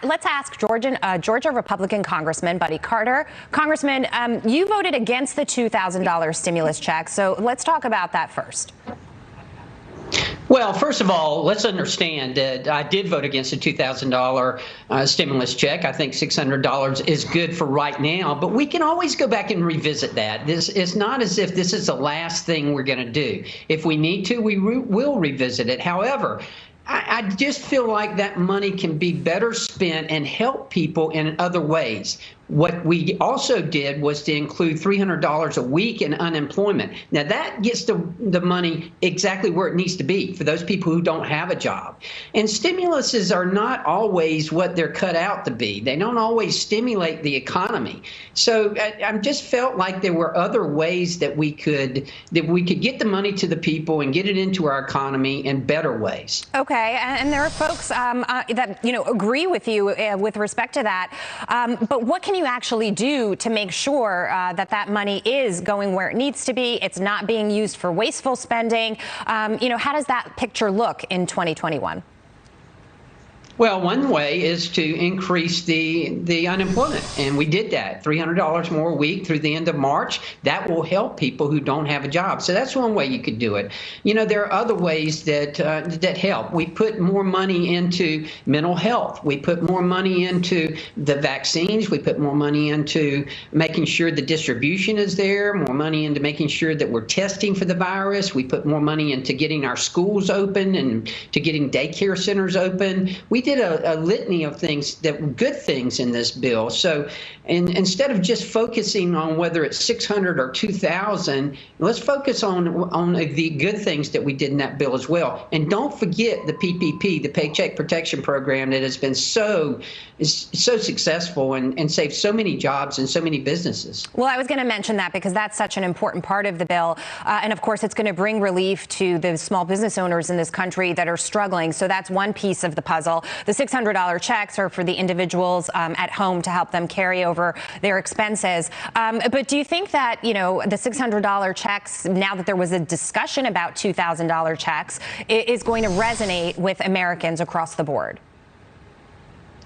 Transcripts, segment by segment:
let's ask Georgia Republican Congressman Buddy Carter. Congressman, you voted against the $2,000 stimulus check, so let's talk about that first. Well, first of all, let's understand that I did vote against the $2,000 stimulus check. I think $600 is good for right now, but we can always go back and revisit that. This is not as if this is the last thing we're going to do. If we need to, we will revisit it. However, I just feel like that money can be better spent and help people in other ways. What we also did was to include $300 a week in unemployment. Now that gets the money exactly where it needs to be for those people who don't have a job. And stimuluses are not always what they're cut out to be. They don't always stimulate the economy. So I just felt like there were other ways that we could get the money to the people and get it into our economy in better ways. Okay, and there are folks that agree with you with respect to that. But what can you actually do to make sure that money is going where it needs to be? It's not being used for wasteful spending. How does that picture look in 2021? Well, one way is to increase the unemployment, and we did that. $300 more a week through the end of March. That will help people who don't have a job. So that's one way you could do it. There are other ways that help. We put more money into mental health. We put more money into the vaccines. We put more money into making sure the distribution is there, more money into making sure that we're testing for the virus. We put more money into getting our schools open and to getting daycare centers open. We did a litany of things that were good things in this bill. So instead of just focusing on whether it's 600 or 2,000, let's focus on the good things that we did in that bill as well. And don't forget the PPP, the Paycheck Protection Program, that has been so successful and saved so many jobs and so many businesses. Well, I was going to mention that because that's such an important part of the bill. And of course, it's going to bring relief to the small business owners in this country that are struggling. So that's one piece of the puzzle. The $600 checks are for the individuals at home to help them carry over their expenses. But do you think that, the $600 checks, now that there was a discussion about $2,000 checks, is going to resonate with Americans across the board?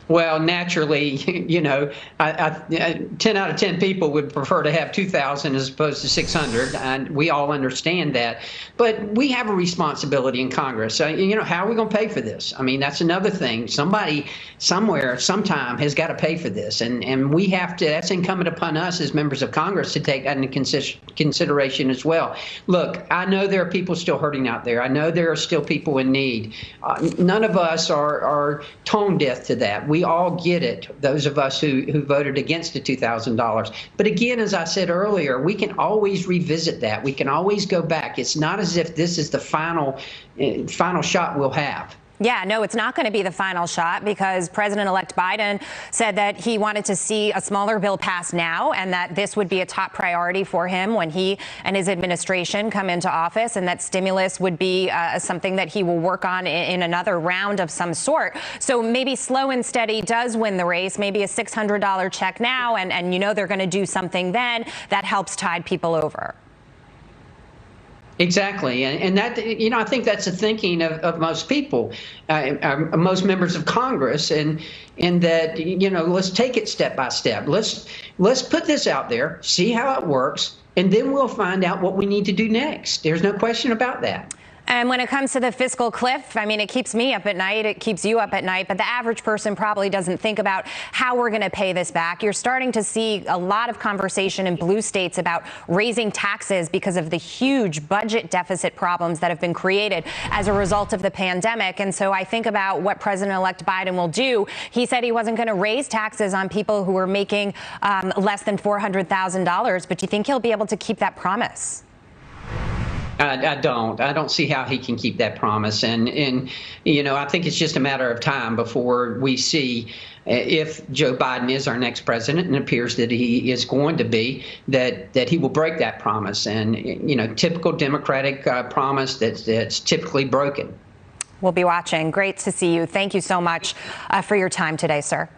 Well, naturally, 10 out of 10 people would prefer to have 2,000 as opposed to 600, and we all understand that. But we have a responsibility in Congress. How are we going to pay for this? I mean, that's another thing. Somebody, somewhere, sometime has got to pay for this, and we have to. That's incumbent upon us as members of Congress to take that into consideration as well. Look, I know there are people still hurting out there. I know there are still people in need. None of us are tone deaf to that. We all get it, those of us who voted against the $2,000. But again, as I said earlier, we can always revisit that. We can always go back. It's not as if this is the final shot we'll have. Yeah, no, it's not going to be the final shot because President-elect Biden said that he wanted to see a smaller bill pass now and that this would be a top priority for him when he and his administration come into office, and that stimulus would be something that he will work on in another round of some sort. So maybe slow and steady does win the race, maybe a $600 check now, and they're going to do something then that helps tide people over. Exactly. And that, I think that's the thinking of most people, most members of Congress, and that, let's take it step by step. Let's put this out there, see how it works, and then we'll find out what we need to do next. There's no question about that. And when it comes to the fiscal cliff, I mean, it keeps me up at night. It keeps you up at night. But the average person probably doesn't think about how we're going to pay this back. You're starting to see a lot of conversation in blue states about raising taxes because of the huge budget deficit problems that have been created as a result of the pandemic. And so I think about what President-elect Biden will do. He said he wasn't going to raise taxes on people who are making less than $400,000. But do you think he'll be able to keep that promise? I don't see how he can keep that promise. And I think it's just a matter of time before we see if Joe Biden is our next president, and it appears that he is going to be, that he will break that promise. And, typical Democratic promise that's typically broken. We'll be watching. Great to see you. Thank you so much for your time today, sir.